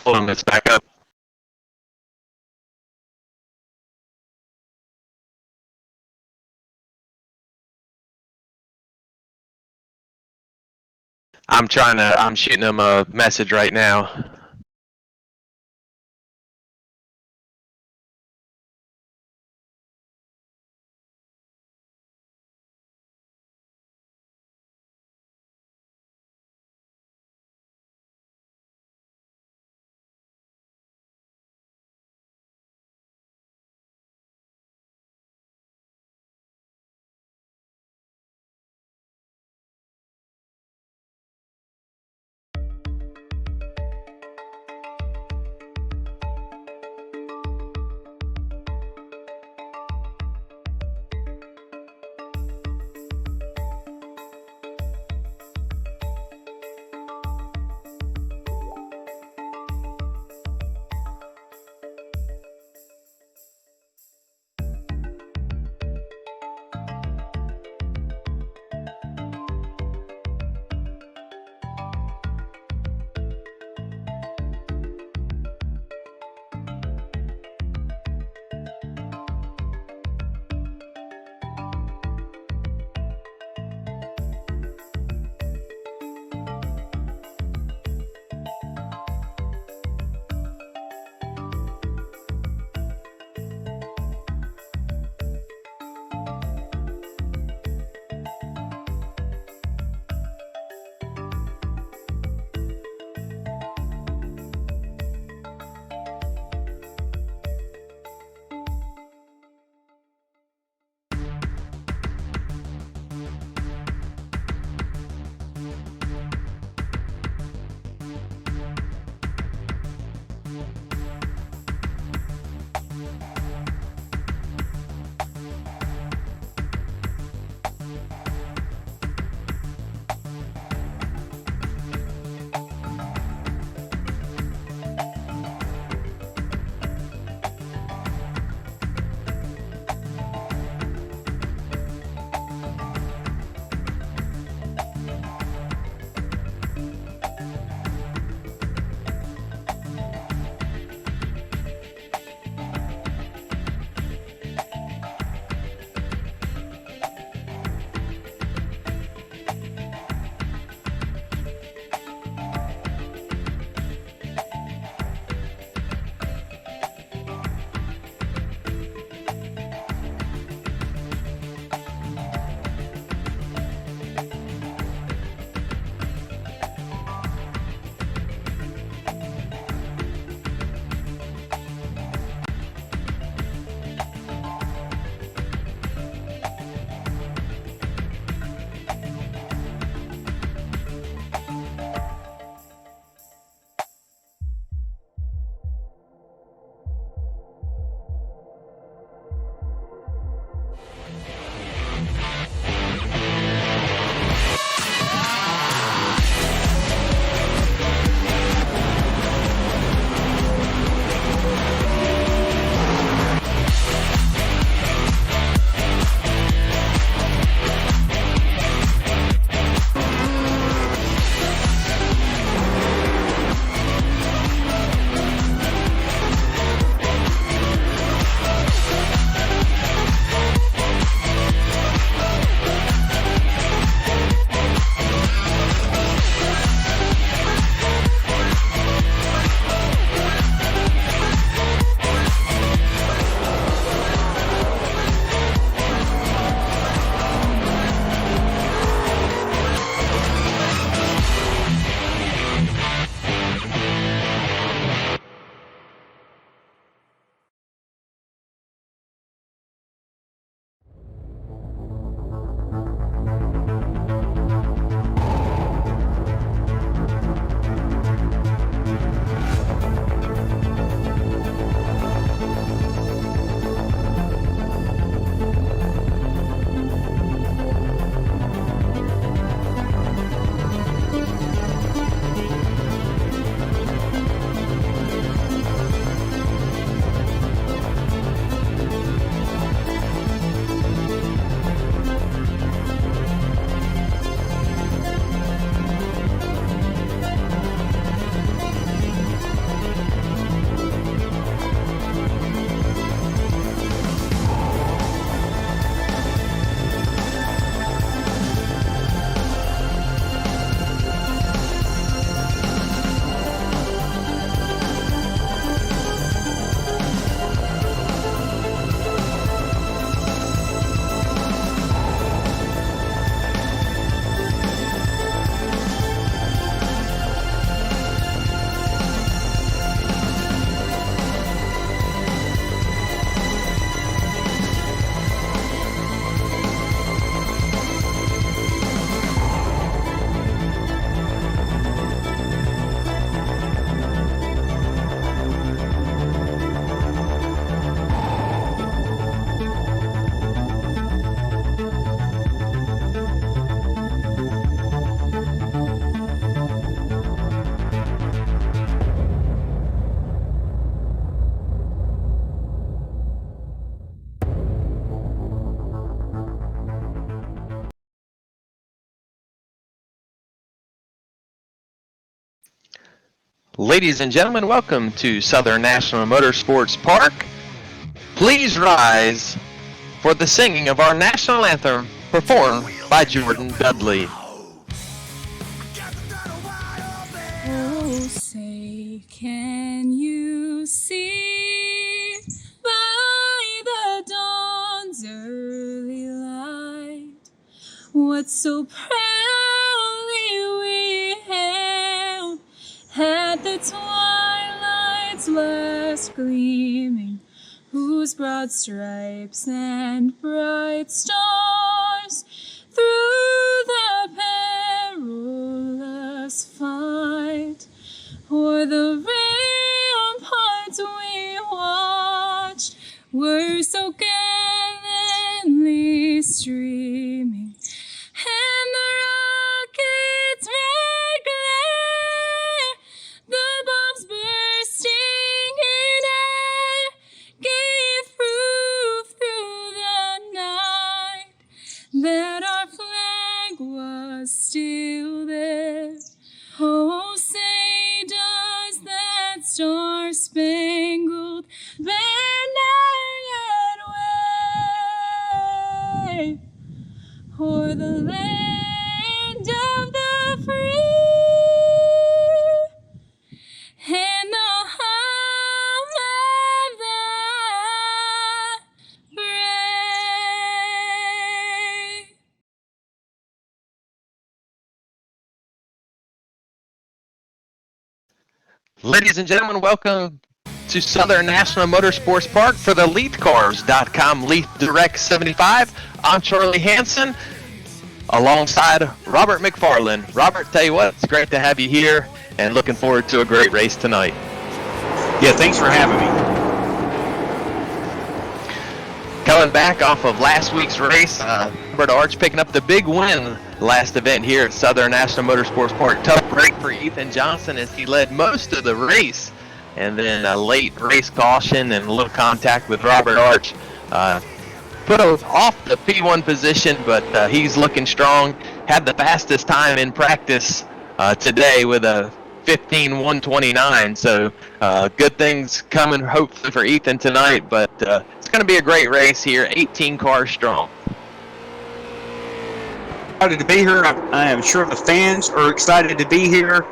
Hold on, it's back up. I'm shooting him a message right now. Ladies and gentlemen, welcome to Southern National Motorsports Park. Please rise for the singing of our national anthem performed by Jordan Dudley. Oh, say, can you see by the dawn's early light what so proudly we hailed at the twilight's last gleaming, whose broad stripes and bright stars through the perilous fight o'er the ramparts we watched were so gallantly streaming, and the rocket's red glare, the bombs bursting in air, gave proof through the night that our flag was still there. Oh, say, does that star-spangled banner yet wave o'er the land of the free and the home of the brave? Ladies and gentlemen, welcome to Southern National Motorsports Park for the LeithCars.com Leith Direct 75. I'm Charlie Hanson, alongside Robert McFarland. Robert, tell you what, it's great to have you here, and looking forward to a great race tonight. Yeah, thanks for having me. Coming back off of last week's race, Robert Arch picking up the big win last event here at Southern National Motorsports Park. Tough break for Ethan Johnson as he led most of the race, and then a late race caution and a little contact with Robert Arch put off the P1 position, but he's looking strong. Had the fastest time in practice today with a 15:129, so good things coming hopefully for Ethan tonight, but it's going to be a great race here, 18 cars strong. Excited to be here. I am sure the fans are excited to be here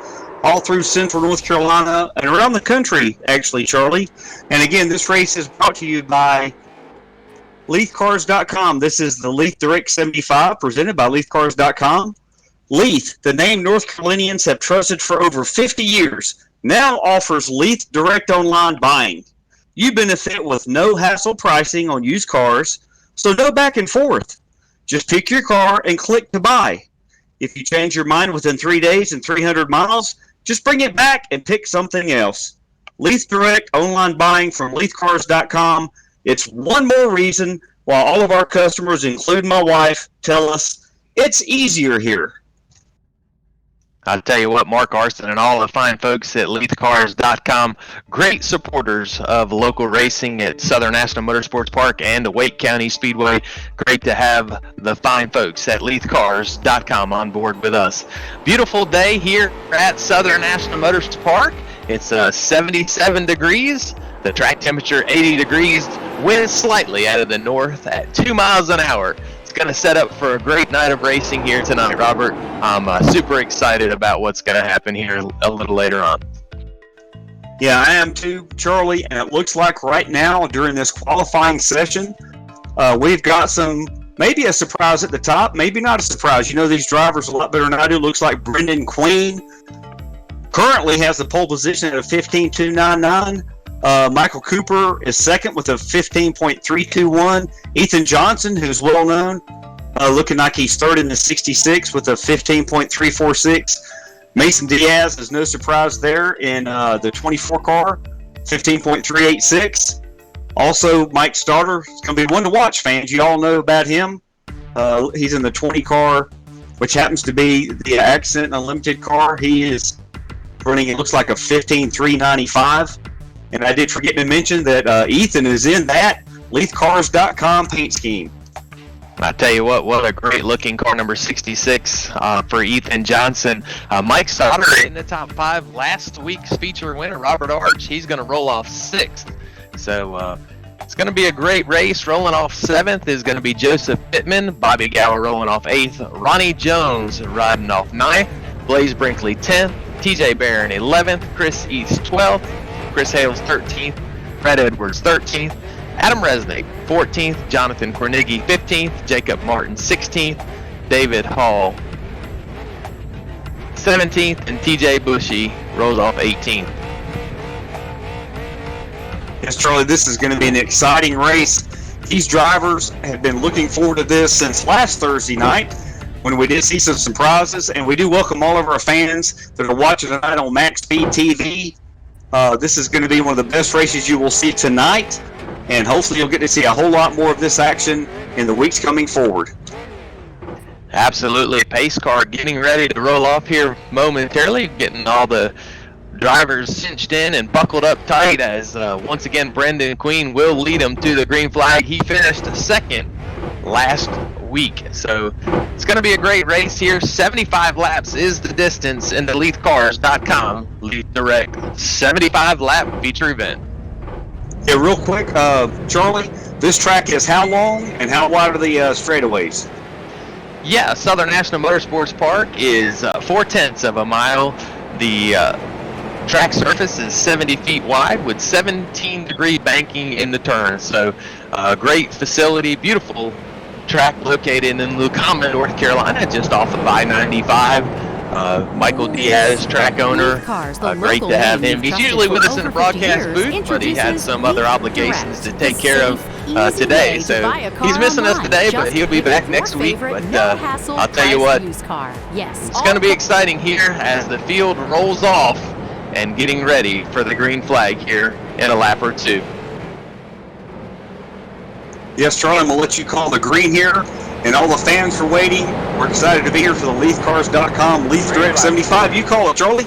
all through central North Carolina and around the country, actually, Charlie. And again, this race is brought to you by LeithCars.com. This is the Leith Direct 75 presented by LeithCars.com. Leith, the name North Carolinians have trusted for over 50 years, now offers Leith Direct online buying. You benefit with no hassle pricing on used cars, so no back and forth. Just pick your car and click to buy. If you change your mind within 3 days and 300 miles, just bring it back and pick something else. Leith Direct online buying from LeithCars.com. It's one more reason why all of our customers, including my wife, tell us it's easier here. I'll tell you what, Mark Arson and all the fine folks at LeithCars.com, great supporters of local racing at Southern National Motorsports Park and the Wake County Speedway. Great to have the fine folks at LeithCars.com on board with us. Beautiful day here at Southern National Motorsports Park. It's 77 degrees. The track temperature 80 degrees. Wind slightly out of the north at 2 miles an hour. It's going to set up for a great night of racing here tonight, Robert. I'm super excited about what's going to happen here a little later on. Yeah, I am too, Charlie, and it looks like right now during this qualifying session, we've got maybe a surprise at the top, maybe not a surprise. You know these drivers a lot better than I do. Looks like Brendan Queen currently has the pole position at a 15.299. Michael Cooper is second with a 15.321. Ethan Johnson, who's well known, looking like he's third in the 66 with a 15.346. Mason Diaz is no surprise there in the 24 car, 15.386. Also, Mike Starter is going to be one to watch, fans. You all know about him. He's in the 20 car, which happens to be the Accent Unlimited car. He is running, it looks like a 15.395. And I did forget to mention that Ethan is in that LeithCars.com paint scheme. I tell you what a great looking car, number 66 for Ethan Johnson. Mike Sauter in the top 5. Last week's feature winner, Robert Arch, he's going to roll off 6th. So it's going to be a great race. Rolling off 7th is going to be Joseph Pittman. Bobby Gower rolling off 8th. Ronnie Jones riding off 9th. Blaze Brinkley 10th. TJ Barron 11th. Chris East 12th. Chris Hales 13th. Fred Edwards 13th. Adam Resnick 14th, Jonathan Cornigi 15th, Jacob Martin 16th, David Hall 17th, and TJ Bushy rolls off 18th. Yes, Charlie, this is going to be an exciting race. These drivers have been looking forward to this since last Thursday night when we did see some surprises, and we do welcome all of our fans that are watching tonight on MaxSpeedTV. This is going to be one of the best races you will see tonight. And hopefully you'll get to see a whole lot more of this action in the weeks coming forward. Absolutely. Pace car getting ready to roll off here momentarily, getting all the drivers cinched in and buckled up tight as once again Brendan Queen will lead them to the green flag. He finished second last week. So it's going to be a great race here. 75 laps is the distance in the LeithCars.com Leith Direct 75 lap feature event. Yeah, real quick, Charlie, this track is how long and how wide are the straightaways? Yeah, Southern National Motorsports Park is 4/10 of a mile. The track surface is 70 feet wide with 17-degree banking in the turn. So great facility, beautiful track located in Lucama, North Carolina, just off of I-95. Michael Diaz, track owner, great to have him. He's usually with us in the broadcast booth, but he had some other obligations to take care of today. So he's missing us today, but he'll be back next week. But I'll tell you what, it's going to be exciting here as the field rolls off and getting ready for the green flag here in a lap or two. Yes, Charlie, I'm going to let you call the green here. And all the fans are waiting. We're excited to be here for the LeithCars.com Leith Direct 75. You call it, Charlie.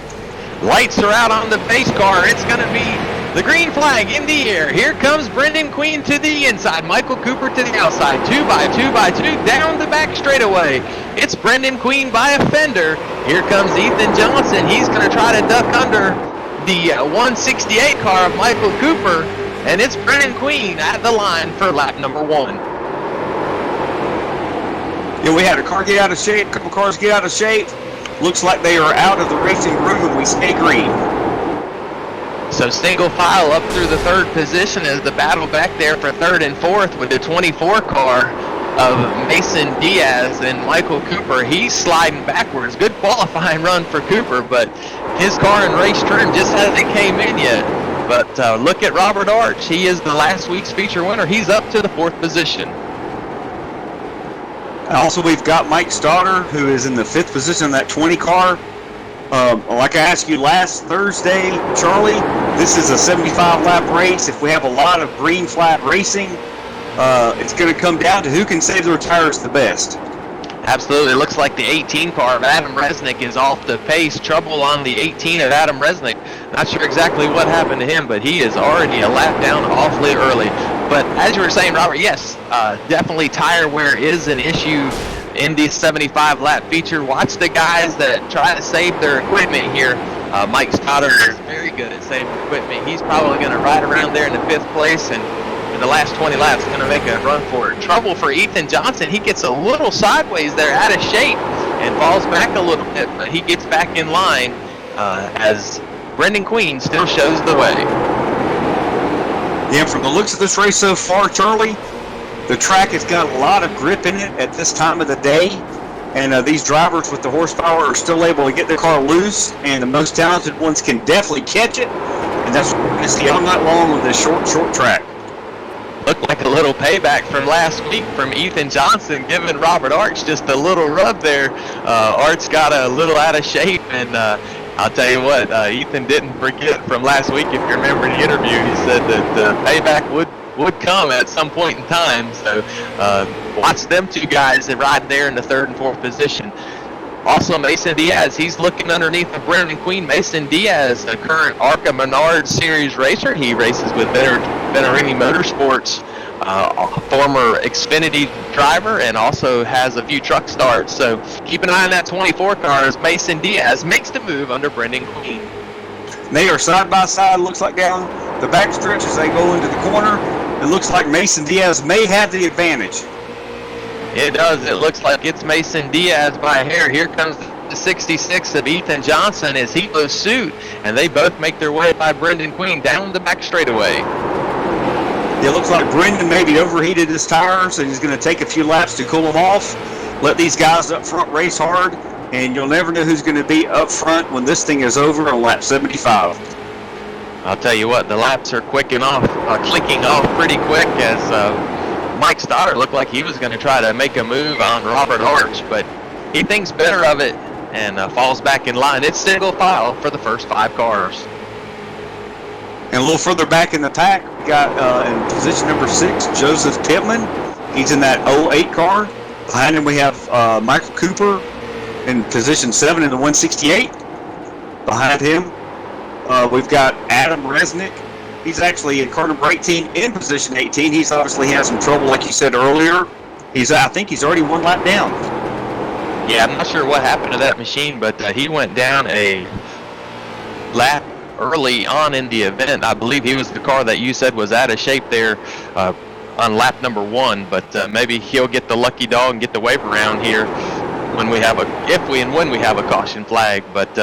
Lights are out on the pace car. It's going to be the green flag in the air. Here comes Brendan Queen to the inside. Michael Cooper to the outside. 2 by 2 by 2 down the back straightaway. It's Brendan Queen by a fender. Here comes Ethan Johnson. He's going to try to duck under the 168 car of Michael Cooper. And it's Brendan Queen at the line for lap number 1. Yeah, we had a car get out of shape, a couple cars get out of shape. Looks like they are out of the racing room and we stay green. So single file up through the 3rd position as the battle back there for 3rd and 4th with the 24 car of Mason Diaz and Michael Cooper. He's sliding backwards. Good qualifying run for Cooper, but his car in race trim just hasn't came in yet. But look at Robert Arch. He is the last week's feature winner. He's up to the 4th position. Also, we've got Mike Stoddard, who is in the 5th position in that 20 car. Like I asked you last Thursday, Charlie, this is a 75-lap race. If we have a lot of green flag racing, it's going to come down to who can save their tires the best. Absolutely. It looks like the 18 car of Adam Resnick is off the pace. Trouble on the 18 of Adam Resnick. Not sure exactly what happened to him, but he is already a lap down awfully early. But as you were saying, Robert, yes, definitely tire wear is an issue in the 75-lap feature. Watch the guys that try to save their equipment here. Mike Stoddard is very good at saving equipment. He's probably going to ride around there in the 5th place, and in the last 20 laps, going to make a run for it. Trouble for Ethan Johnson. He gets a little sideways there, out of shape, and falls back a little bit, but he gets back in line as Brendan Queen still shows the way. Yeah, from the looks of this race so far, Charlie, the track has got a lot of grip in it at this time of the day, and these drivers with the horsepower are still able to get their car loose, and the most talented ones can definitely catch it, and that's what we're going to see all night long on this short track. Looked like a little payback from last week from Ethan Johnson, giving Robert Arch just a little rub there. Arch got a little out of shape, and I'll tell you what, Ethan didn't forget from last week. If you remember the interview, he said that the payback would come at some point in time. So watch them two guys that ride there in the 3rd and 4th position. Also, Mason Diaz, he's looking underneath of Brendan Queen. Mason Diaz, the current ARCA Menard Series racer. He races with Veterini Motorsports former Xfinity driver and also has a few truck starts. So keep an eye on that 24 car as Mason Diaz makes the move under Brendan Queen. They are side by side. Looks like down the back stretch as they go into the corner. It looks like Mason Diaz may have the advantage. It does. It looks like it's Mason Diaz by a hair. Here comes the 66 of Ethan Johnson as he goes suit, and they both make their way by Brendan Queen down the back straightaway. It looks like Brendan maybe overheated his tires, and he's going to take a few laps to cool them off. Let these guys up front race hard, and you'll never know who's going to be up front when this thing is over on lap 75. I'll tell you what, the laps are clicking off pretty quick as Mike Stoddard looked like he was going to try to make a move on Robert Arch, but he thinks better of it and falls back in line. It's single file for the first 5 cars. And a little further back in the pack, we got in position number 6, Joseph Pittman. He's in that 08 car. Behind him we have Michael Cooper in position 7 in the 168. Behind him we've got Adam Resnick. He's actually in car number 18 in position 18. He's obviously had some trouble, like you said earlier. I think he's already 1 lap down. Yeah, I'm not sure what happened to that machine, but he went down a lap early on in the event. I believe he was the car that you said was out of shape there on lap number 1, but maybe he'll get the lucky dog and get the wave around here when we have when we have a caution flag. But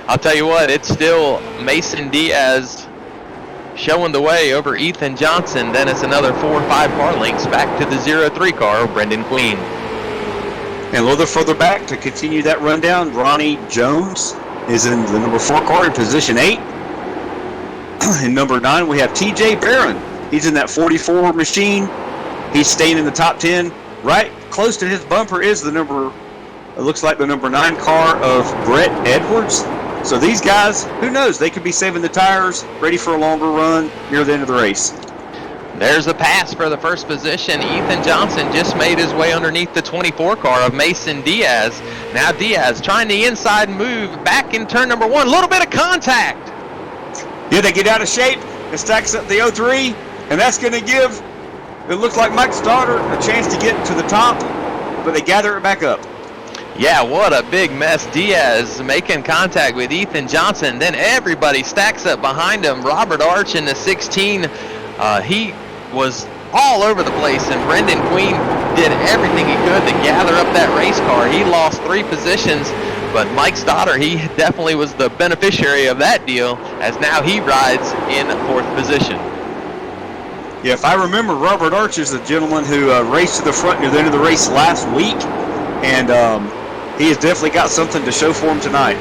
I'll tell you what, it's still Mason Diaz showing the way over Ethan Johnson. Then it's another 4 or 5 car lengths back to the 03 car, Brendan Queen. And a little further back to continue that rundown, Ronnie Jones is in the number 4 car in position 8. In number 9, we have TJ Barron. He's in that 44 machine. He's staying in the top 10. Right close to his bumper is it looks like the number 9 car of Brett Edwards. So these guys, who knows, they could be saving the tires, ready for a longer run near the end of the race. There's a pass for the first position. Ethan Johnson just made his way underneath the 24 car of Mason Diaz. Now Diaz trying the inside move back in turn number 1. A little bit of contact. Yeah, they get out of shape. It stacks up the 03, and that's going to give, it looks like Mike Stoddard a chance to get to the top, but they gather it back up. Yeah, what a big mess. Diaz making contact with Ethan Johnson. Then everybody stacks up behind him. Robert Arch in the 16. He was all over the place, and Brendan Queen did everything he could to gather up that race car. He lost 3 positions, but Mike Stoddard, he definitely was the beneficiary of that deal, as now he rides in 4th position. Yeah, if I remember, Robert Arch is the gentleman who raced to the front near the end of the race last week, and he has definitely got something to show for him tonight.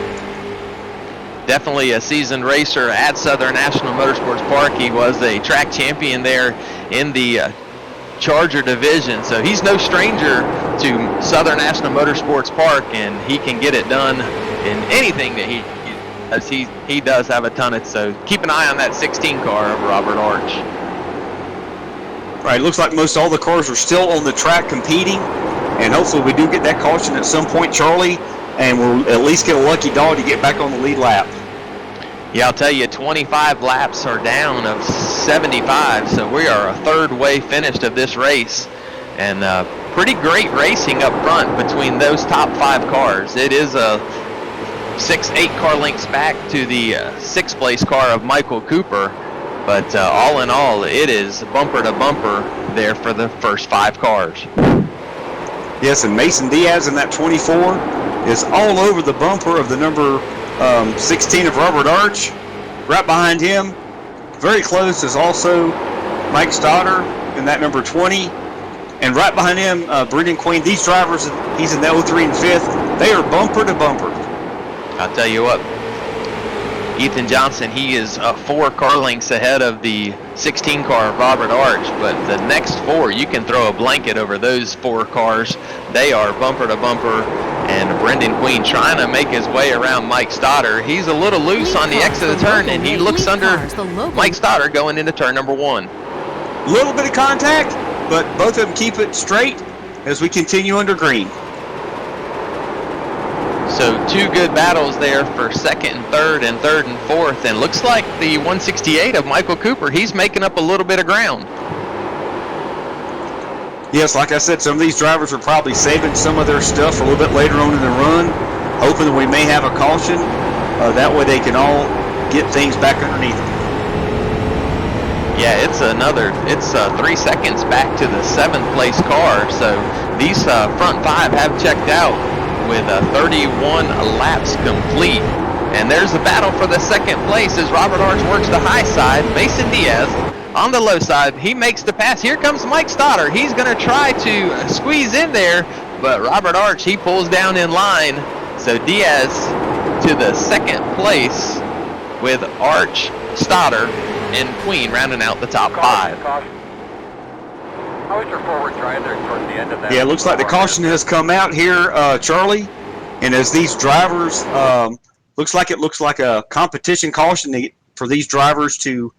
Definitely a seasoned racer at Southern National Motorsports Park. He was a track champion there in the Charger division, so he's no stranger to Southern National Motorsports Park, and he can get it done in anything that he does have a ton of. So keep an eye on that 16 car of Robert Arch. Right, looks like most all the cars are still on the track competing, and hopefully we do get that caution at some point, Charlie, and we'll at least get a lucky dog to get back on the lead lap. Yeah, I'll tell you, 25 laps are down of 75, so we are a third way finished of this race. And pretty great racing up front between those top 5 cars. It is a 6-8 car lengths back to the 6th place car of Michael Cooper. But all in all, it is bumper to bumper there for the first 5 cars. Yes, and Mason Diaz in that 24 is all over the bumper of the number 16 of Robert Arch. Right behind him, very close, is also Mike Stoddard in that number 20. And right behind him, Brendan Queen. These drivers, he's in the 03 and 5th. They are bumper to bumper. I'll tell you what, Ethan Johnson, he is 4 car lengths ahead of the 16 car of Robert Arch, but the next 4, you can throw a blanket over those 4 cars. They are bumper to bumper, and Brendan Queen trying to make his way around Mike Stoddard. He's a little loose on the exit of the turn, and he looks under Mike Stoddard going into turn number 1. A little bit of contact, but both of them keep it straight as we continue under green. So 2 good battles there for 2nd and 3rd and 3rd and 4th, and looks like the 168 of Michael Cooper, he's making up a little bit of ground. Yes, like I said, some of these drivers are probably saving some of their stuff for a little bit later on in the run, hoping that we may have a caution. That way they can all get things back underneath them. Yeah, it's 3 seconds back to the 7th place car. So these front 5 have checked out with 31 laps complete. And there's the battle for the 2nd place as Robert Arch works the high side. Mason Diaz on the low side. He makes the pass. Here comes Mike Stoddard. He's going to try to squeeze in there, but Robert Arch, he pulls down in line. So Diaz to the 2nd place with Arch, Stoddard, and Queen rounding out the top 5. How is your forward drive there towards the end of that? Yeah, it looks like the caution has come out here, Charlie. And as these drivers, looks like a competition caution for these drivers to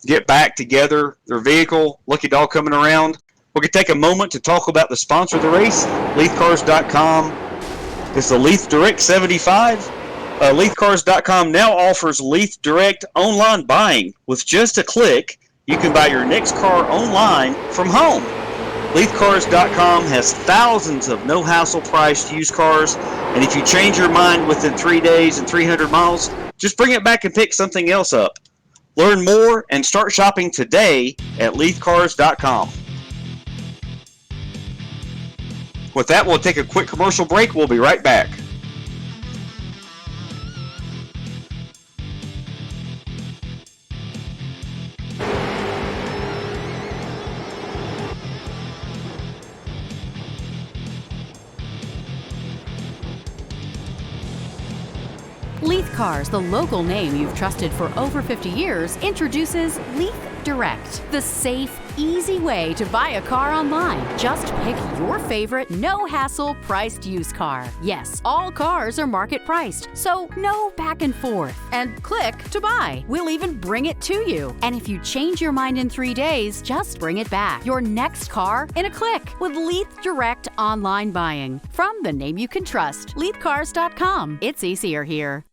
get back together their vehicle. Lucky Dog coming around. We're going to take a moment to talk about the sponsor of the race, LeithCars.com. It's the Leith Direct 75. LeithCars.com now offers Leith Direct online buying. With just a click, you can buy your next car online from home. LeithCars.com has thousands of no-hassle priced used cars, and if you change your mind within 3 days and 300 miles, just bring it back and pick something else up. Learn more and start shopping today at LeithCars.com. With that, we'll take a quick commercial break. We'll be right back. Leith Cars, the local name you've trusted for over 50 years, introduces Leith Direct, the safe, easy way to buy a car online. Just pick your favorite no-hassle priced used car. Yes, all cars are market priced, so no back and forth. And click to buy. We'll even bring it to you. And if you change your mind in 3 days, just bring it back. Your next car in a click with Leith Direct online buying. From the name you can trust, LeithCars.com. It's easier here.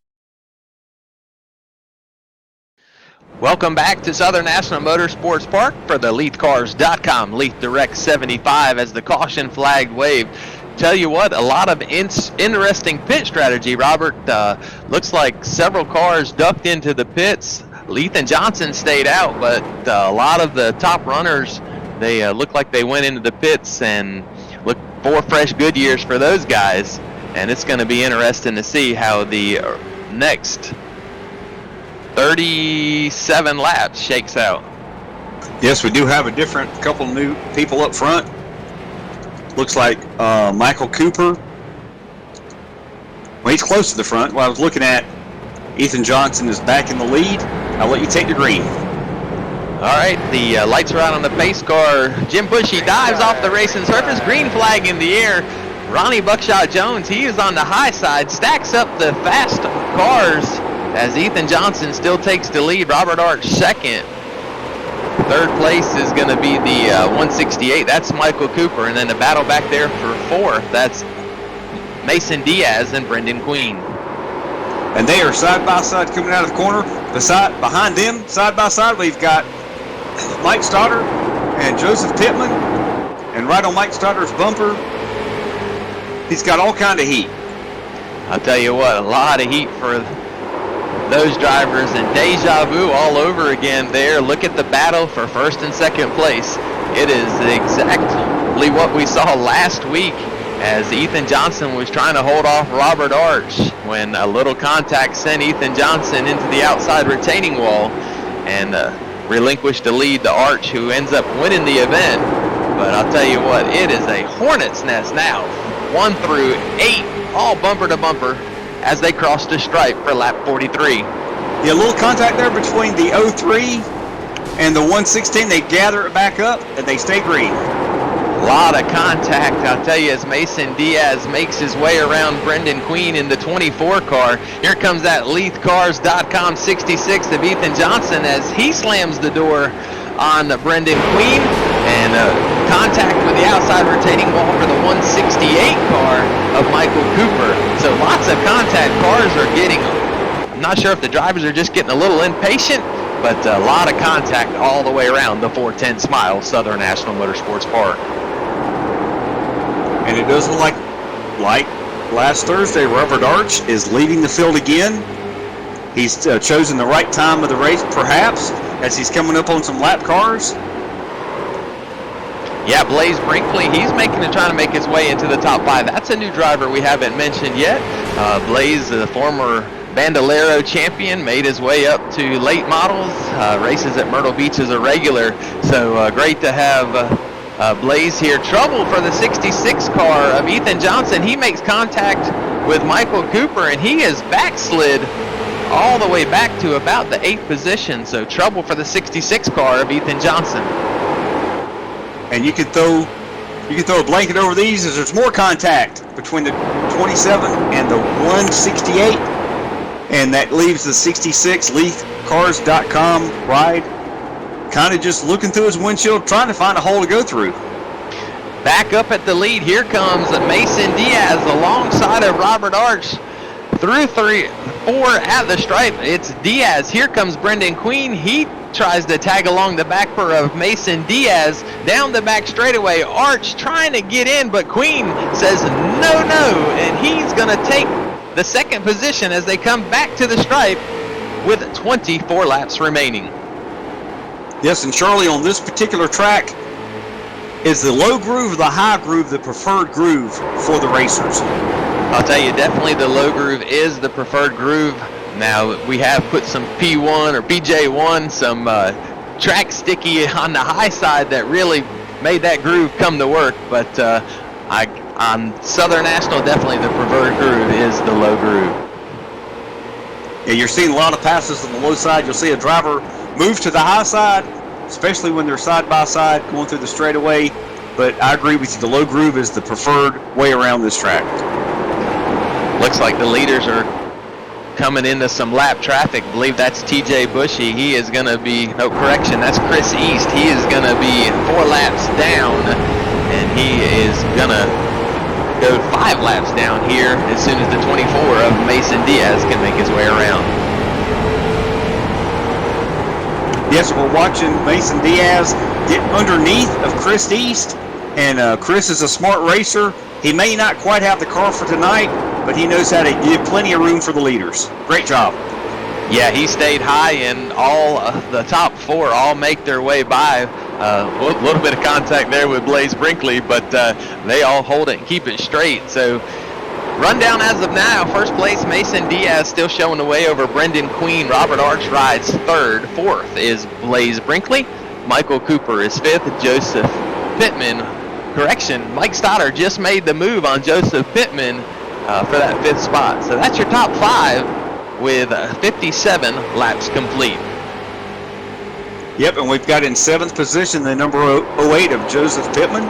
Welcome back to Southern National Motorsports Park for the LeithCars.com Leith Direct 75 as the caution flag waved. Tell you what, a lot of interesting pit strategy, Robert. Looks like several cars ducked into the pits. Leith and Johnson stayed out, but a lot of the top runners, they look like they went into the pits, and look, 4 fresh Goodyears for those guys. And it's going to be interesting to see how the next 37 laps shakes out. Yes, we do have a couple new people up front. Looks like Michael Cooper. Well, he's close to the front. Well, I was looking at Ethan Johnson is back in the lead. I'll let you take the green. All right, the lights are out on the pace car. Jim Bushy dives off the racing surface. Green flag in the air. Ronnie Buckshot Jones, he is on the high side, stacks up the fast cars as Ethan Johnson still takes the lead. Robert Arch second. 3rd place is going to be the 168. That's Michael Cooper. And then the battle back there for 4th, that's Mason Diaz and Brendan Queen. And they are side by side coming out of the corner. Behind them, side by side, we've got Mike Stoddard and Joseph Pittman. And right on Mike Stoddard's bumper, he's got all kind of heat. I'll tell you what, a lot of heat for those drivers, and deja vu all over again there. Look at the battle for 1st and 2nd place. It is exactly what we saw last week as Ethan Johnson was trying to hold off Robert Arch when a little contact sent Ethan Johnson into the outside retaining wall and relinquished the lead to Arch, who ends up winning the event. But I'll tell you what, it is a hornet's nest now. 1 through 8, all bumper to bumper as they cross the stripe for lap 43. Yeah, a little contact there between the 03 and the 116. They gather it back up and they stay green. A lot of contact, I'll tell you, as Mason Diaz makes his way around Brendan Queen in the 24 car. Here comes that LeithCars.com 66 of Ethan Johnson as he slams the door on Brendan Queen, and contact with the outside retaining wall for the 168 car of Michael Cooper. So lots of contact. Cars are getting, I'm not sure if the drivers are just getting a little impatient, but a lot of contact all the way around the 410 Smile Southern National Motorsports Park. And it does look like last Thursday, Robert Arch is leading the field again. He's chosen the right time of the race, perhaps, as he's coming up on some lap cars. Yeah, Blaze Brinkley, he's trying to make his way into the top 5. That's a new driver we haven't mentioned yet. Blaze, the former Bandolero champion, made his way up to late models, races at Myrtle Beach as a regular. So great to have Blaze here. Trouble for the 66 car of Ethan Johnson. He makes contact with Michael Cooper, and he is backslid all the way back to about the 8th position. So trouble for the 66 car of Ethan Johnson. And you could throw a blanket over these as there's more contact between the 27 and the 168. And that leaves the 66 LeithCars.com ride kind of just looking through his windshield, trying to find a hole to go through. Back up at the lead, here comes Mason Diaz alongside of Robert Arch. Through 4 at the stripe, it's Diaz. Here comes Brendan Queen. He tries to tag along the back spur of Mason Diaz down the back straightaway. Arch trying to get in, but Queen says no, and he's going to take the 2nd position as they come back to the stripe with 24 laps remaining. Yes, and Charlie, on this particular track, is the low groove or the high groove the preferred groove for the racers? I'll tell you, definitely the low groove is the preferred groove. Now, we have put some P1 or PJ1, some track sticky on the high side that really made that groove come to work, but on Southern National, definitely the preferred groove is the low groove. Yeah, you're seeing a lot of passes on the low side. You'll see a driver move to the high side, especially when they're side by side going through the straightaway. But I agree with you, the low groove is the preferred way around this track. Looks like the leaders are coming into some lap traffic. I believe that's TJ Bushy. He is going to be, no correction, that's Chris East. He is going to be 4 laps down, and he is going to go 5 laps down here as soon as the 24 of Mason Diaz can make his way around. Yes, we're watching Mason Diaz get underneath of Chris East, and Chris is a smart racer. He may not quite have the car for tonight, but he knows how to give plenty of room for the leaders. Great job. Yeah, he stayed high, and all the top 4 all make their way by. A little bit of contact there with Blaze Brinkley, but they all hold it and keep it straight. So rundown as of now, first place Mason Diaz still showing the way over Brendan Queen. Robert Arch rides 3rd. 4th is Blaze Brinkley. Michael Cooper is 5th. Joseph Pittman, correction, Mike Stoddard just made the move on Joseph Pittman for that 5th spot. So that's your top 5 with 57 laps complete. Yep, and we've got in 7th position the number 08 of Joseph Pittman.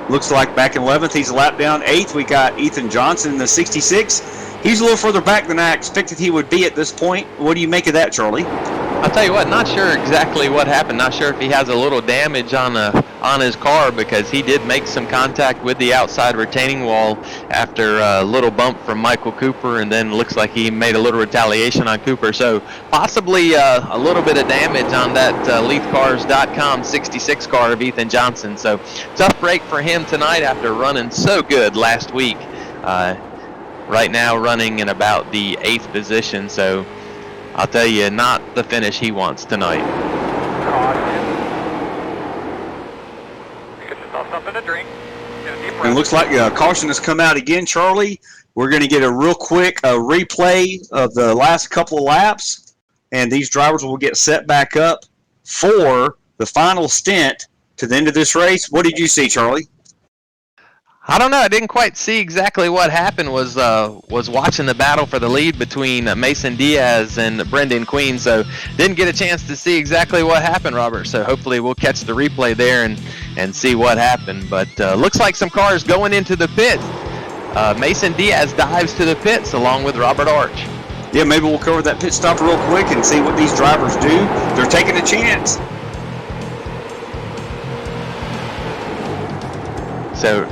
Looks like back in 11th, he's a lap down. 8th, we got Ethan Johnson in the 66. He's a little further back than I expected he would be at this point. What do you make of that, Charlie? I'll tell you what, not sure exactly what happened. Not sure if he has a little damage on his car, because he did make some contact with the outside retaining wall after a little bump from Michael Cooper, and then looks like he made a little retaliation on Cooper. So possibly a little bit of damage on that LeithCars.com 66 car of Ethan Johnson. So tough break for him tonight after running so good last week. Right now running in about the 8th position. So I'll tell you, not the finish he wants tonight. Caution. Get yourself something to drink. Get a deep breath. And it looks like caution has come out again, Charlie. We're going to get a real quick replay of the last couple of laps, and these drivers will get set back up for the final stint to the end of this race. What did you see, Charlie? I don't know. I didn't quite see exactly what happened. Was watching the battle for the lead between Mason Diaz and Brendan Queen, so didn't get a chance to see exactly what happened, Robert. So hopefully we'll catch the replay there and see what happened. But looks like some cars going into the pit. Mason Diaz dives to the pits along with Robert Arch. Yeah, maybe we'll cover that pit stop real quick and see what these drivers do. They're taking a chance. So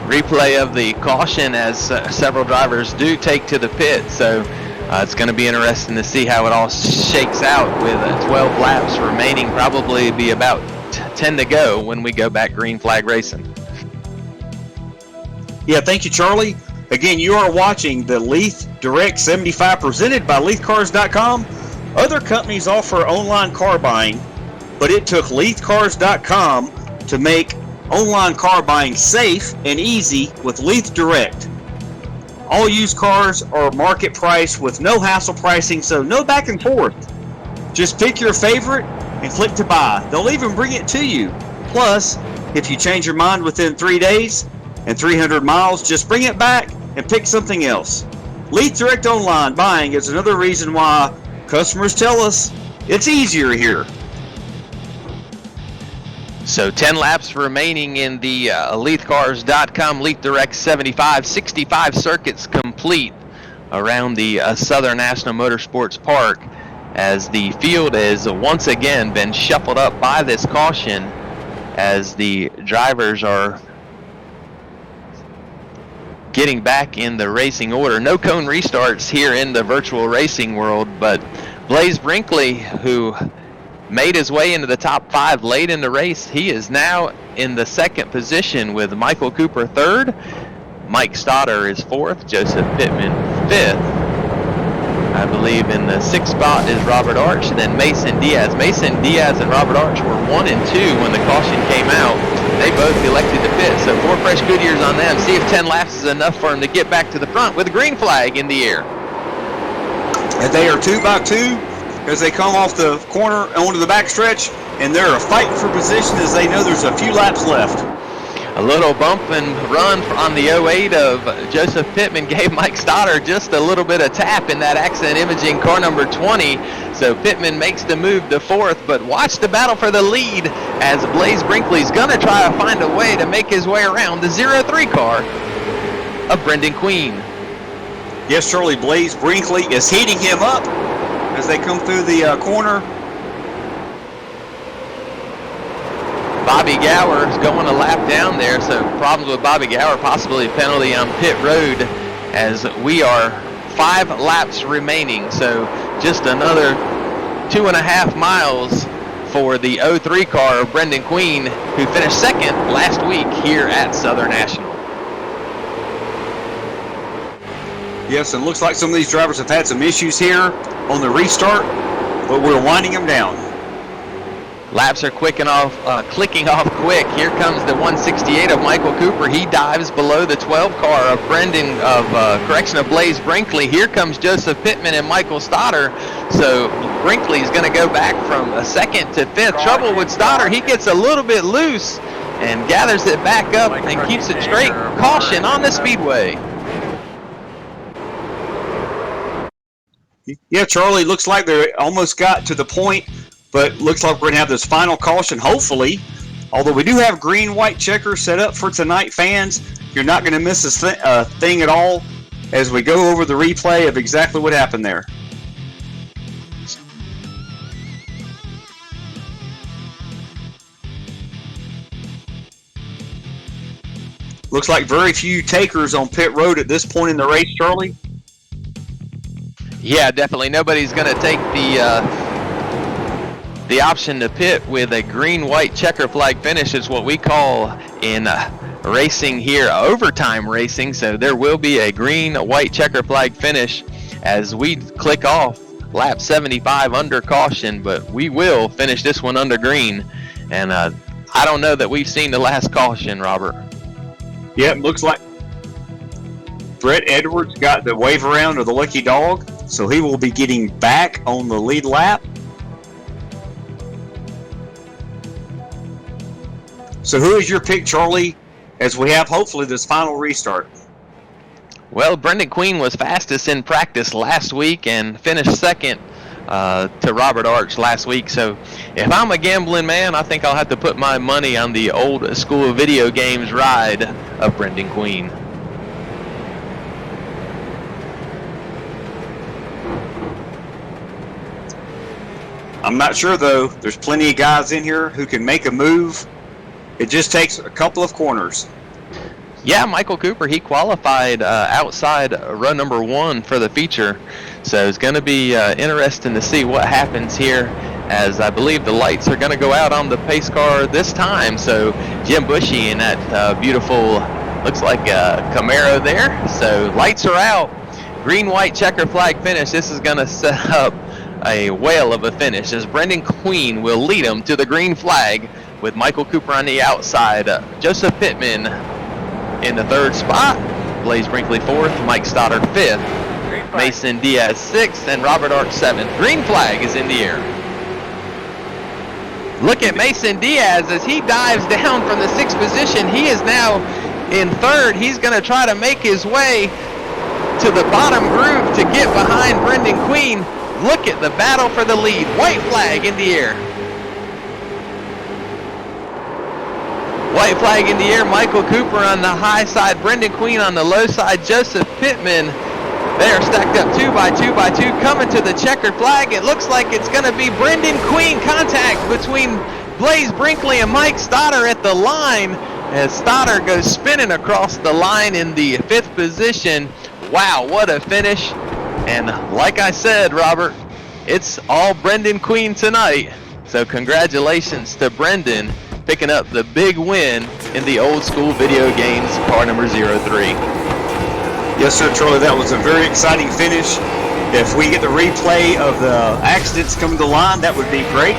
replay of the caution as several drivers do take to the pit. So it's going to be interesting to see how it all shakes out with 12 laps remaining. Probably be about 10 to go when we go back green flag racing. Yeah, thank you, Charlie. Again, you are watching the Leith Direct 75 presented by LeithCars.com. Other companies offer online car buying, but it took LeithCars.com to make online car buying safe and easy with Leith Direct. All used cars are market price with no hassle pricing, so no back and forth. Just pick your favorite and click to buy. They'll even bring it to you. Plus, if you change your mind within 3 days and 300 miles, just bring it back and pick something else. Leith Direct Online buying is another reason why customers tell us it's easier here. So 10 laps remaining in the LeithCars.com Leith Direct 75. 65 circuits complete around the Southern National Motorsports Park, as the field has once again been shuffled up by this caution as the drivers are getting back in the racing order. No cone restarts here in the virtual racing world, but Blaze Brinkley, who made his way into the top 5 late in the race, he is now in the 2nd position with Michael Cooper 3rd. Mike Stoddard is 4th, Joseph Pittman 5th. I believe in the 6th spot is Robert Arch, and then Mason Diaz. Mason Diaz and Robert Arch were 1 and 2 when the caution came out. They both elected to pit, so 4 fresh Goodyears on them. See if 10 laps is enough for them to get back to the front with a green flag in the air. And they are 2 by 2 as they come off the corner onto the backstretch, and they're fighting for position as they know there's a few laps left. A little bump and run on the 08 of Joseph Pittman gave Mike Stoddard just a little bit of tap in that accident imaging car number 20. So Pittman makes the move to 4th, but watch the battle for the lead as Blaze Brinkley's going to try to find a way to make his way around the 03 car of Brendan Queen. Yes, Charlie, Blaze Brinkley is heating him up as they come through the corner. Bobby Gower is going a lap down there, so problems with Bobby Gower, possibly a penalty on pit road as we are 5 laps remaining. So just another 2.5 miles for the 03 car of Brendan Queen, who finished 2nd last week here at Southern National. Yes, and it looks like some of these drivers have had some issues here on the restart, but we're winding them down. Laps are clicking off quick. Here comes the 168 of Michael Cooper. He dives below the 12 car of Blaze Brinkley. Here comes Joseph Pittman and Michael Stoddard. So Brinkley's going to go back from 2nd to 5th. Trouble with Stoddard. He gets a little bit loose and gathers it back up and keeps it straight. Caution on the speedway. Yeah, Charlie, looks like they almost got to the point, but looks like we're going to have this final caution, hopefully. Although we do have green-white checkers set up for tonight, fans. You're not going to miss a thing at all as we go over the replay of exactly what happened there. Looks like very few takers on pit road at this point in the race, Charlie. Yeah, definitely. Nobody's going to take the option to pit with a green-white checker flag finish. Is what we call in racing here overtime racing. So there will be a green-white checker flag finish as we click off lap 75 under caution, but we will finish this one under green. And I don't know that we've seen the last caution, Robert. Yeah, it looks like Brett Edwards got the wave around of the lucky dog, so he will be getting back on the lead lap. So who is your pick, Charlie, as we have hopefully this final restart? Well, Brendan Queen was fastest in practice last week and finished 2nd to Robert Arch last week. So if I'm a gambling man, I think I'll have to put my money on the old school video games ride of Brendan Queen. I'm not sure, though. There's plenty of guys in here who can make a move. It just takes a couple of corners. Yeah, Michael Cooper, he qualified outside row number 1 for the feature. So it's going to be interesting to see what happens here, as I believe the lights are going to go out on the pace car this time. So Jim Bushy in that beautiful Looks like a Camaro there. So lights are out. Green-white checker flag finish. This is going to set up a whale of a finish as Brendan Queen will lead him to the green flag with Michael Cooper on the outside. Joseph Pittman in the third spot. Blaze Brinkley fourth. Mike Stoddard fifth. Mason Diaz sixth. And Robert Arch seventh. Green flag is in the air. Look at Mason Diaz as he dives down from the sixth position. He is now in third. He's going to try to make his way to the bottom groove to get behind Brendan Queen. Look at the battle for the lead. White flag in the air. White flag in the air. Michael Cooper on the high side. Brendan Queen on the low side. Joseph Pittman. They are stacked up 2 by 2 by 2. Coming to the checkered flag. It looks like it's going to be Brendan Queen contact between Blaze Brinkley and Mike Stoddard at the line as Stoddard goes spinning across the line in the fifth position. Wow, what a finish. And like I said, Robert, it's all Brendan Queen tonight. So congratulations to Brendan picking up the big win in the old school video games car number 03. Yes, sir, Charlie, that was a very exciting finish. If we get the replay of the accidents coming to the line, that would be great.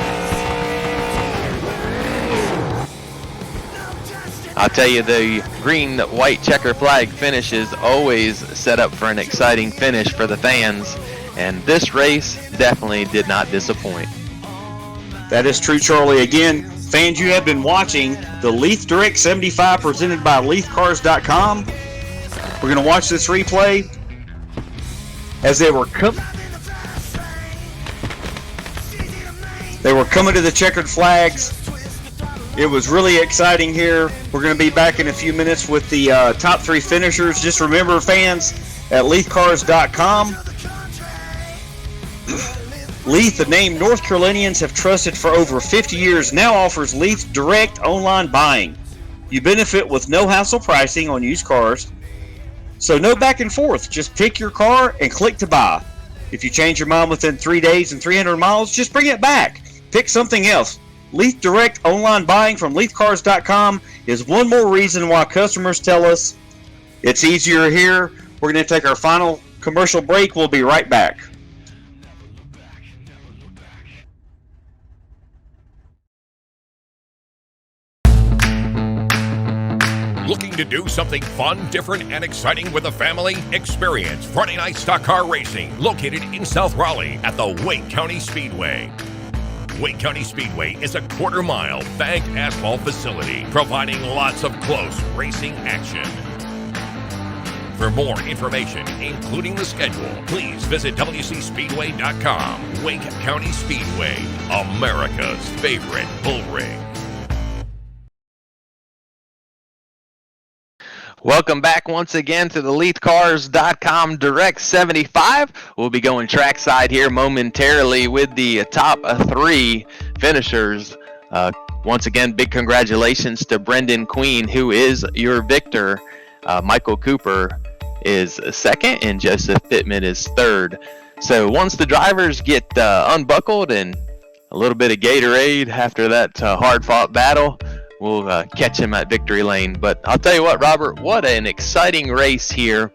I'll tell you, the green-white checker flag finish is always set up for an exciting finish for the fans, and this race definitely did not disappoint. That is true, Charlie. Again, fans, you have been watching the Leith Direct 75 presented by LeithCars.com. We're going to watch this replay as they were coming to the checkered flags. It was really exciting here. We're going to be back in a few minutes with the top three finishers. Just remember, fans, at LeithCars.com, Leith, the name North Carolinians have trusted for over 50 years, now offers Leith direct online buying. You benefit with no hassle pricing on used cars. So no back and forth. Just pick your car and click to buy. If you change your mind within 3 days and 300 miles, just bring it back. Pick something else. Leith Direct online buying from LeithCars.com is one more reason why customers tell us it's easier here. We're going to take our final commercial break. We'll be right back. Looking to do something fun, different, and exciting with the family? Experience Friday Night Stock Car Racing, located in South Raleigh at the Wake County Speedway. Wake County Speedway is a quarter-mile banked asphalt facility providing lots of close racing action. For more information, including the schedule, please visit WCSpeedway.com. Wake County Speedway, America's favorite bull ring. Welcome back once again to the LeithCars.com Direct 75. We'll be going trackside here momentarily with the top three finishers. Once again, big congratulations to Brendan Queen, who is your victor. Michael Cooper is second, and Joseph Pittman is third. So once the drivers get unbuckled and a little bit of Gatorade after that hard-fought battle, we'll catch him at victory lane. But I'll tell you what, Robert, what an exciting race here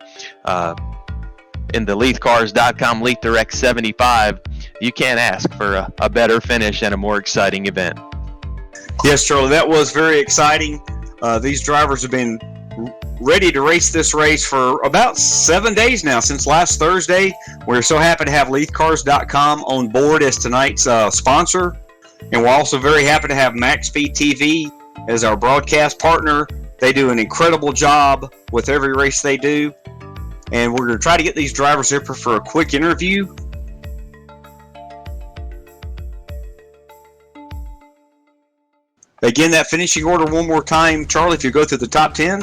in the LeithCars.com Leith Direct 75. You can't ask for a better finish and a more exciting event. Yes, Charlie, that was very exciting. These drivers have been ready to race this race for about 7 days now, since last Thursday. We're so happy to have LeithCars.com on board as tonight's sponsor. And we're also very happy to have MaxSpeedTV as our broadcast partner. They do an incredible job with every race they do. And we're going to try to get these drivers here for a quick interview. Again, that finishing order one more time, Charlie, if you go through the top 10.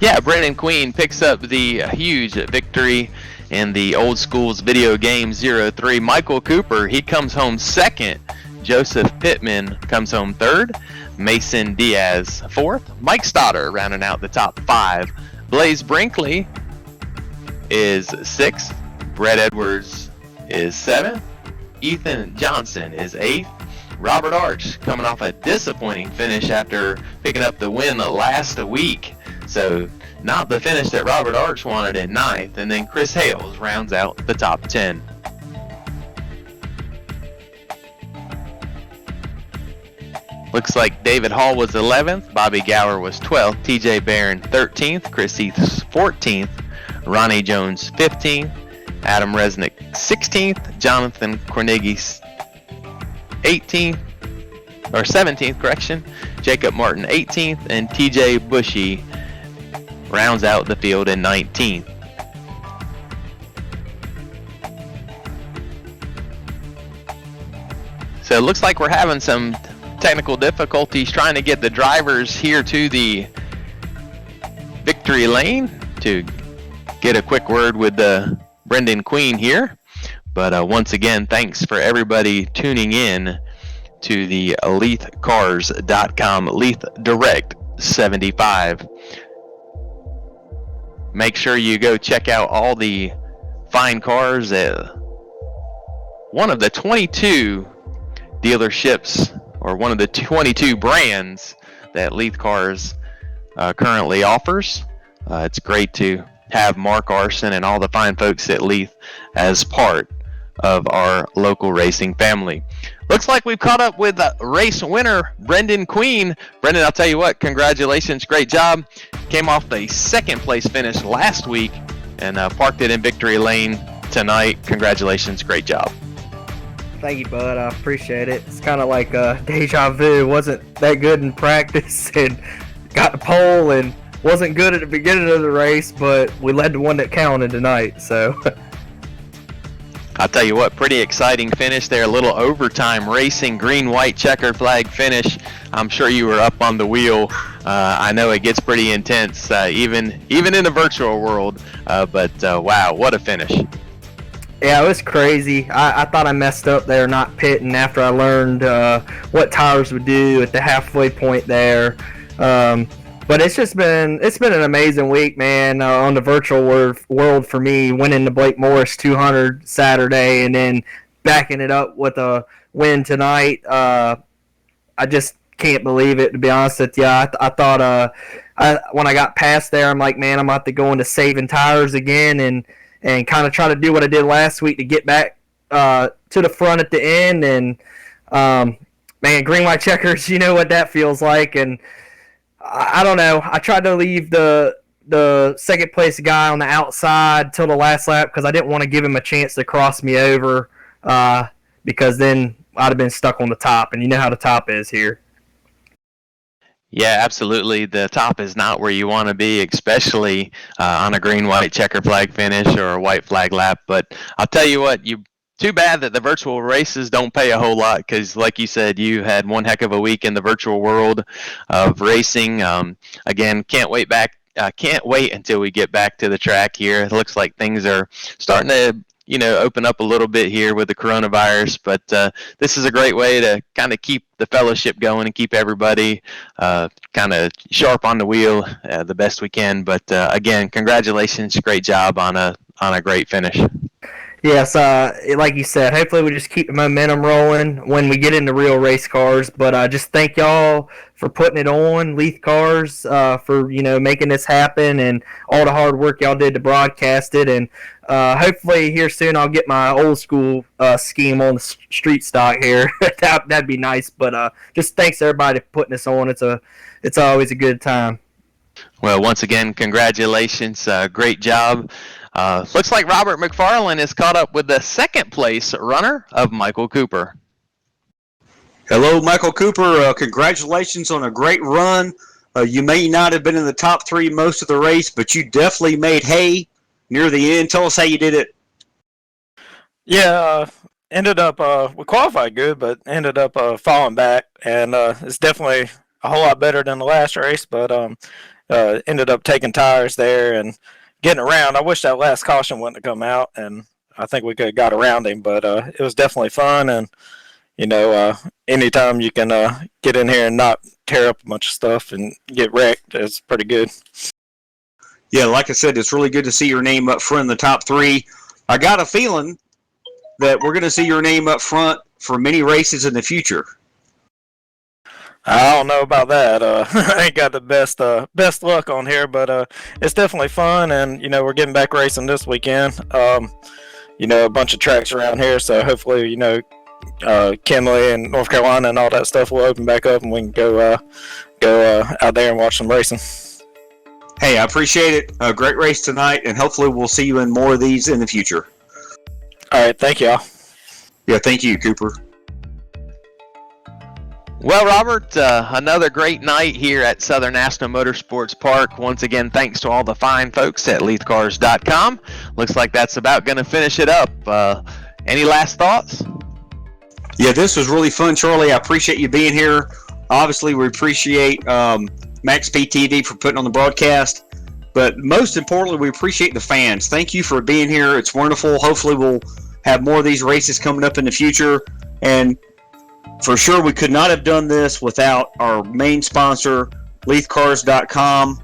Yeah, Brendan Queen picks up the huge victory in the Old Schools Video Game 03. Michael Cooper, he comes home second. Joseph Pittman comes home third. Mason Diaz fourth. Mike Stoddard rounding out the top five. Blaze Brinkley is sixth. Brett Edwards is seventh. Ethan Johnson is eighth. Robert Arch coming off a disappointing finish after picking up the win last week. So not the finish that Robert Arch wanted in 9th, and then Chris Hales rounds out the top 10. Looks like David Hall was 11th, Bobby Gower was 12th, TJ Barron 13th, Chris Heath 14th, Ronnie Jones 15th, Adam Resnick 16th, Jonathan Cornegi 17th, correction, Jacob Martin 18th, and TJ Bushy rounds out the field in 19th. So it looks like we're having some technical difficulties trying to get the drivers here to the victory lane to get a quick word with Brendan Queen here. But once again, thanks for everybody tuning in to the LeithCars.com Leith Direct 75. Make sure you go check out all the fine cars at one of the 22 dealerships, or one of the 22 brands that Leith Cars currently offers. It's great to have Mark Arson and all the fine folks at Leith as part of our local racing family. Looks like we've caught up with race winner Brendan Queen. Brendan, I'll tell you what, congratulations, great job. Came off the second place finish last week and parked it in victory lane tonight. Congratulations, great job. Thank you, bud. I appreciate it. It's kind of like deja vu. Wasn't that good in practice and got the pole and wasn't good at the beginning of the race, but we led the one that counted tonight. So I'll tell you what, pretty exciting finish there. A little overtime racing, green, white, checkered flag finish. I'm sure you were up on the wheel. I know it gets pretty intense, even in the virtual world. But wow, what a finish. yeah, it was crazy. I thought I messed up there not pitting after I learned what tires would do at the halfway point there. But it's been an amazing week, man, on the virtual world for me, winning the Blake Morris 200 Saturday and then backing it up with a win tonight. I just can't believe it, to be honest with you. I thought when I got past there, I'm like, man, I'm about to go into saving tires again and kind of try to do what I did last week to get back to the front at the end. And, man, green, white checkers, you know what that feels like. And I don't know. I tried to leave the second place guy on the outside till the last lap because I didn't want to give him a chance to cross me over because then I'd have been stuck on the top. And you know how the top is here. Yeah, absolutely. The top is not where you want to be, especially on a green, white, checker flag finish or a white flag lap. But I'll tell you what, too bad that the virtual races don't pay a whole lot because, like you said, you had one heck of a week in the virtual world of racing. Again, can't wait until we get back to the track here. It looks like things are starting to open up a little bit here with the coronavirus, but this is a great way to kind of keep the fellowship going and keep everybody kind of sharp on the wheel the best we can. But again, congratulations, great job on a great finish. Yes, like you said, hopefully we just keep the momentum rolling when we get into real race cars. But just thank y'all for putting it on, Leith Cars, for making this happen and all the hard work y'all did to broadcast it. And hopefully here soon I'll get my old school scheme on the street stock here. That'd be nice. But just thanks everybody for putting this on. It's always a good time. Well, once again, congratulations, great job. Looks like Robert McFarland is caught up with the second place runner of Michael Cooper. Hello, Michael Cooper. Congratulations on a great run. You may not have been in the top three most of the race, but you definitely made hay near the end. Tell us how you did it. Yeah, ended up, we qualified good, but ended up falling back. And it's definitely a whole lot better than the last race, but ended up taking tires there and getting around. I wish that last caution wouldn't have come out, and I think we could have got around him, but it was definitely fun. And anytime you can get in here and not tear up a bunch of stuff and get wrecked, it's pretty good. Yeah, like I said, it's really good to see your name up front in the top three. I got a feeling that we're going to see your name up front for many races in the future. I don't know about that. I ain't got the best luck on here, but it's definitely fun, and we're getting back racing this weekend. A bunch of tracks around here, so hopefully Kinley and North Carolina and all that stuff will open back up, and we can go out there and watch some racing. Hey, I appreciate it. A great race tonight, and hopefully we'll see you in more of these in the future. All right, thank y'all. Yeah, thank you, Cooper. Well, Robert, another great night here at Southern National Motorsports Park. Once again, thanks to all the fine folks at LeithCars.com. Looks like that's about going to finish it up. Any last thoughts? Yeah, this was really fun, Charlie. I appreciate you being here. Obviously, we appreciate MaxSpeedTV for putting on the broadcast. But most importantly, we appreciate the fans. Thank you for being here. It's wonderful. Hopefully, we'll have more of these races coming up in the future. And for sure, we could not have done this without our main sponsor, LeithCars.com,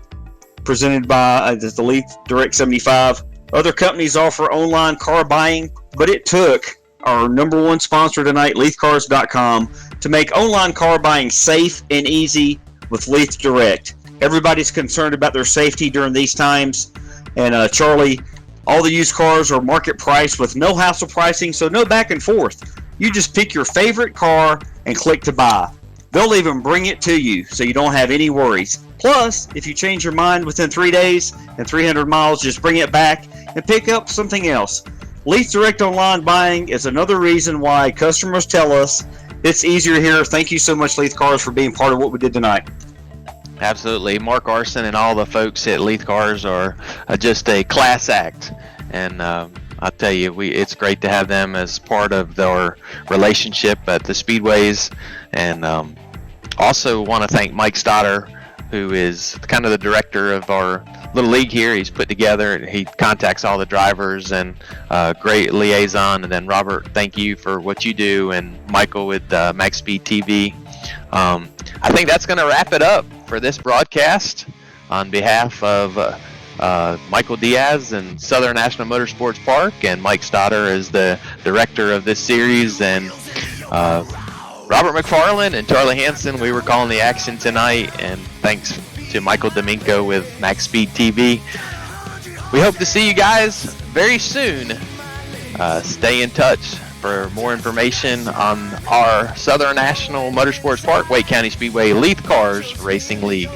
presented by the Leith Direct 75. Other companies offer online car buying, but it took our number one sponsor tonight, LeithCars.com, to make online car buying safe and easy with Leith Direct. Everybody's concerned about their safety during these times. And Charlie, all the used cars are market price with no hassle pricing, so no back and forth. You just pick your favorite car and click to buy. They'll even bring it to you, so you don't have any worries. Plus, if you change your mind within 3 days and 300 miles, just bring it back and pick up something else. Leith Direct Online Buying is another reason why customers tell us it's easier here. Thank you so much, Leith Cars, for being part of what we did tonight. Absolutely. Mark Arson and all the folks at Leith Cars are just a class act. And I'll tell you, it's great to have them as part of our relationship at the Speedways. And also want to thank Mike Stoddard, who is kind of the director of our little league here. He's put together, he contacts all the drivers, and great liaison. And then Robert, thank you for what you do, and Michael with MaxSpeedTV. I think that's going to wrap it up for this broadcast. On behalf of Michael Diaz and Southern National Motorsports Park, and Mike Stoddard is the director of this series, and Robert McFarland and Charlie Hansen, we were calling the action tonight, and thanks to Michael Domingo with MaxSpeedTV. We hope to see you guys very soon. Stay in touch for more information on our Southern National Motorsports Park, Wake County Speedway Leith Cars Racing League.